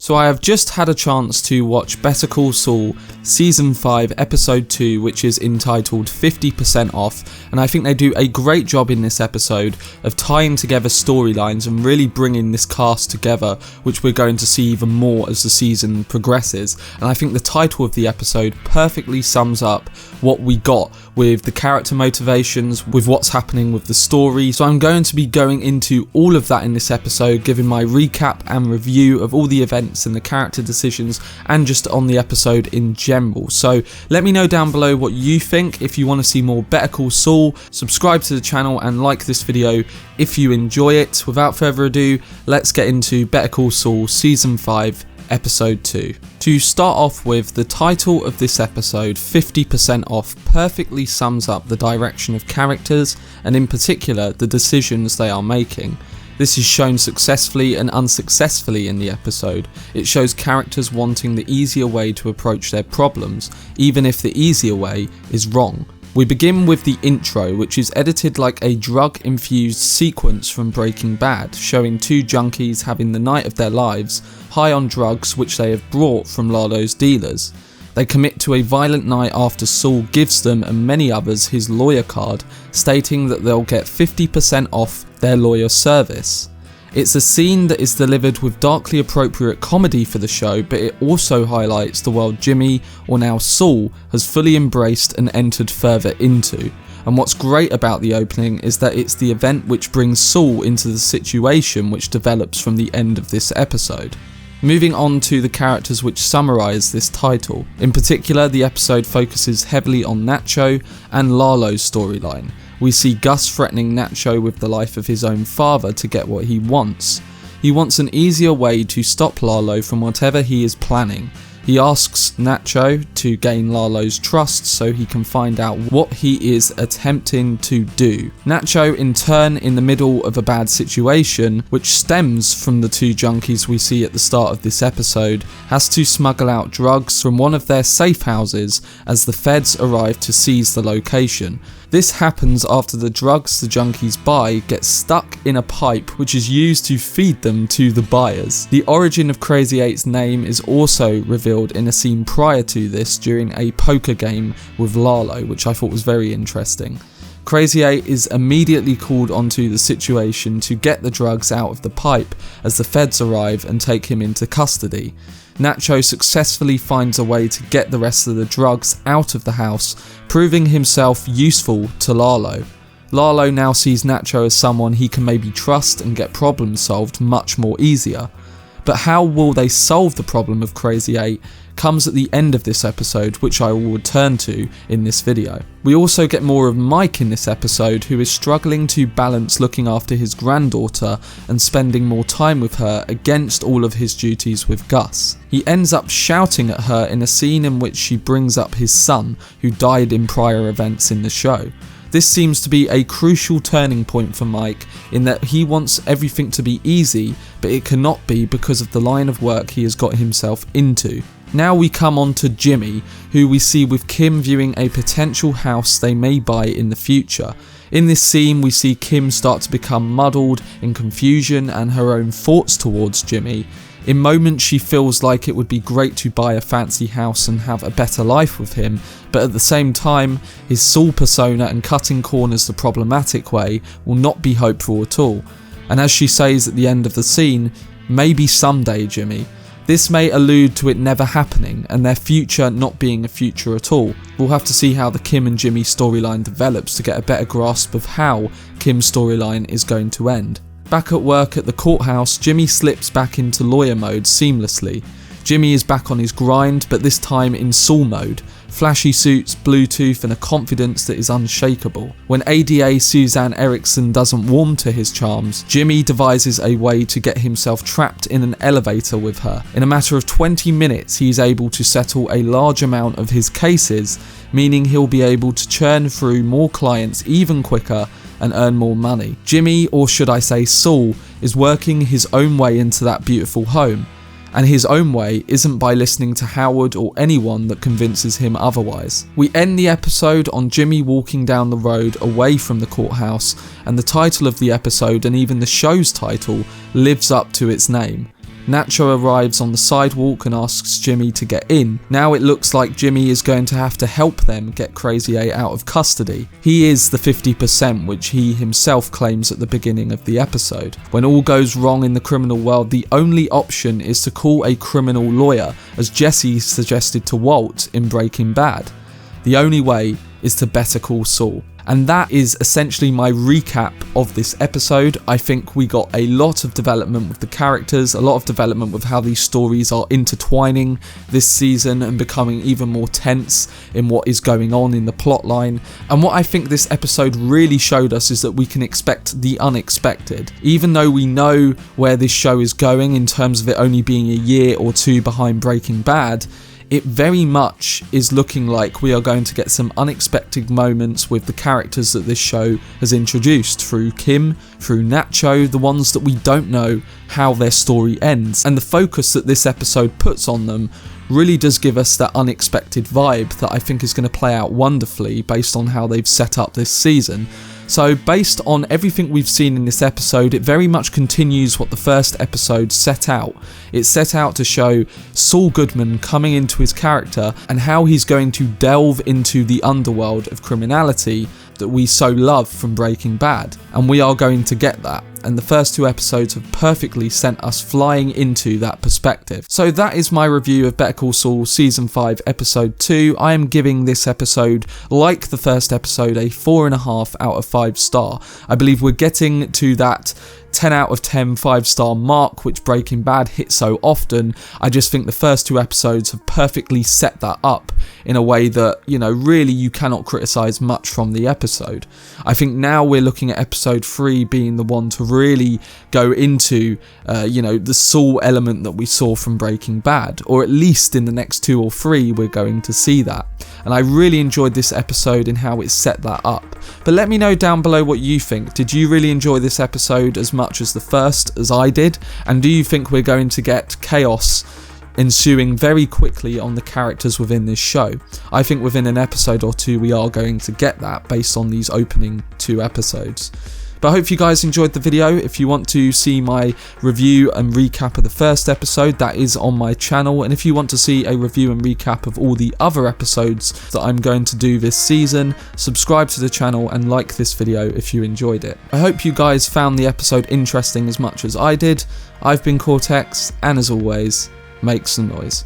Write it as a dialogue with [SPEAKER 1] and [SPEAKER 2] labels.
[SPEAKER 1] So I have just had a chance to watch Better Call Saul Season 5 Episode 2, which is entitled 50% Off, and I think they do a great job in this episode of tying together storylines and really bringing this cast together, which we're going to see even more as the season progresses. And I think the title of the episode perfectly sums up what we got with the character motivations, with what's happening with the story. So I'm going to be going into all of that in this episode, giving my recap and review of all the events and the character decisions and just on the episode in general. So let me know down below what you think. If you want to see more Better Call Saul, subscribe to the channel and like this video if you enjoy it. Without further ado, let's get into Better Call Saul Season 5 Episode 2. To start off with, the title of this episode, 50% Off, perfectly sums up the direction of characters and in particular the decisions they are making. This is shown successfully and unsuccessfully in the episode. It shows characters wanting the easier way to approach their problems, even if the easier way is wrong. We begin with the intro, which is edited like a drug-infused sequence from Breaking Bad, showing two junkies having the night of their lives, high on drugs which they have brought from Lalo's dealers. They commit to a violent night after Saul gives them and many others his lawyer card, stating that they'll get 50% off their lawyer service. It's a scene that is delivered with darkly appropriate comedy for the show, but it also highlights the world Jimmy, or now Saul, has fully embraced and entered further into. And what's great about the opening is that it's the event which brings Saul into the situation which develops from the end of this episode. Moving on to the characters which summarise this title. In particular, the episode focuses heavily on Nacho and Lalo's storyline. We see Gus threatening Nacho with the life of his own father to get what he wants. He wants an easier way to stop Lalo from whatever he is planning. He asks Nacho to gain Lalo's trust so he can find out what he is attempting to do. Nacho, in turn, in the middle of a bad situation, which stems from the two junkies we see at the start of this episode, has to smuggle out drugs from one of their safe houses as the feds arrive to seize the location. This happens after the drugs the junkies buy get stuck in a pipe which is used to feed them to the buyers. The origin of Crazy 8's name is also revealed in a scene prior to this during a poker game with Lalo, which I thought was very interesting. Crazy 8 is immediately called onto the situation to get the drugs out of the pipe as the feds arrive and take him into custody. Nacho successfully finds a way to get the rest of the drugs out of the house, proving himself useful to Lalo. Lalo now sees Nacho as someone he can maybe trust and get problems solved much more easier. But how will they solve the problem of Crazy 8 comes at the end of this episode, which I will return to in this video. We also get more of Mike in this episode, who is struggling to balance looking after his granddaughter and spending more time with her against all of his duties with Gus. He ends up shouting at her in a scene in which she brings up his son, who died in prior events in the show. This seems to be a crucial turning point for Mike, in that he wants everything to be easy, but it cannot be because of the line of work he has got himself into. Now we come on to Jimmy, who we see with Kim viewing a potential house they may buy in the future. In this scene, we see Kim start to become muddled in confusion and her own thoughts towards Jimmy. In moments she feels like it would be great to buy a fancy house and have a better life with him, but at the same time, his Saul persona and cutting corners the problematic way will not be hopeful at all. And as she says at the end of the scene, maybe someday, Jimmy. This may allude to it never happening and their future not being a future at all. We'll have to see how the Kim and Jimmy storyline develops to get a better grasp of how Kim's storyline is going to end. Back at work at the courthouse, Jimmy slips back into lawyer mode seamlessly. Jimmy is back on his grind, but this time in Saul mode. Flashy suits, Bluetooth and a confidence that is unshakable. When ADA Suzanne Erickson doesn't warm to his charms, Jimmy devises a way to get himself trapped in an elevator with her. In a matter of 20 minutes, he is able to settle a large amount of his cases, meaning he'll be able to churn through more clients even quicker and earn more money. Jimmy, or should I say Saul, is working his own way into that beautiful home. And his own way isn't by listening to Howard or anyone that convinces him otherwise. We end the episode on Jimmy walking down the road away from the courthouse, and the title of the episode and even the show's title lives up to its name. Nacho arrives on the sidewalk and asks Jimmy to get in. Now it looks like Jimmy is going to have to help them get Crazy 8 out of custody. He is the 50%, which he himself claims at the beginning of the episode. When all goes wrong in the criminal world, the only option is to call a criminal lawyer, as Jesse suggested to Walt in Breaking Bad. The only way is to Better Call Saul. And that is essentially my recap of this episode. I think we got a lot of development with the characters, a lot of development with how these stories are intertwining this season and becoming even more tense in what is going on in the plotline. And what I think this episode really showed us is that we can expect the unexpected. Even though we know where this show is going in terms of it only being a year or two behind Breaking Bad, it very much is looking like we are going to get some unexpected moments with the characters that this show has introduced through Kim, through Nacho, the ones that we don't know how their story ends. And the focus that this episode puts on them really does give us that unexpected vibe that I think is going to play out wonderfully based on how they've set up this season. So based on everything we've seen in this episode, it very much continues what the first episode set out. It set out to show Saul Goodman coming into his character and how he's going to delve into the underworld of criminality that we so love from Breaking Bad. And we are going to get that. And the first two episodes have perfectly sent us flying into that perspective. So that is my review of Better Call Saul Season 5 Episode 2. I am giving this episode, like the first episode, a 4.5 out of 5 star. I believe we're getting to that 10 out of 10 5-star mark which Breaking Bad hit so often. I just think the first two episodes have perfectly set that up in a way that, you know, really you cannot criticise much from the episode. I think now we're looking at episode 3 being the one to really go into, the Saul element that we saw from Breaking Bad, or at least in the next 2 or 3 we're going to see that. And I really enjoyed this episode and how it set that up. But let me know down below what you think. Did you really enjoy this episode as much as the first as I did? And do you think we're going to get chaos ensuing very quickly on the characters within this show? I think within an episode or two we are going to get that based on these opening 2 episodes. But I hope you guys enjoyed the video. If you want to see my review and recap of the first episode, that is on my channel. And if you want to see a review and recap of all the other episodes that I'm going to do this season, subscribe to the channel and like this video if you enjoyed it. I hope you guys found the episode interesting as much as I did. I've been Cortex, and as always, make some noise.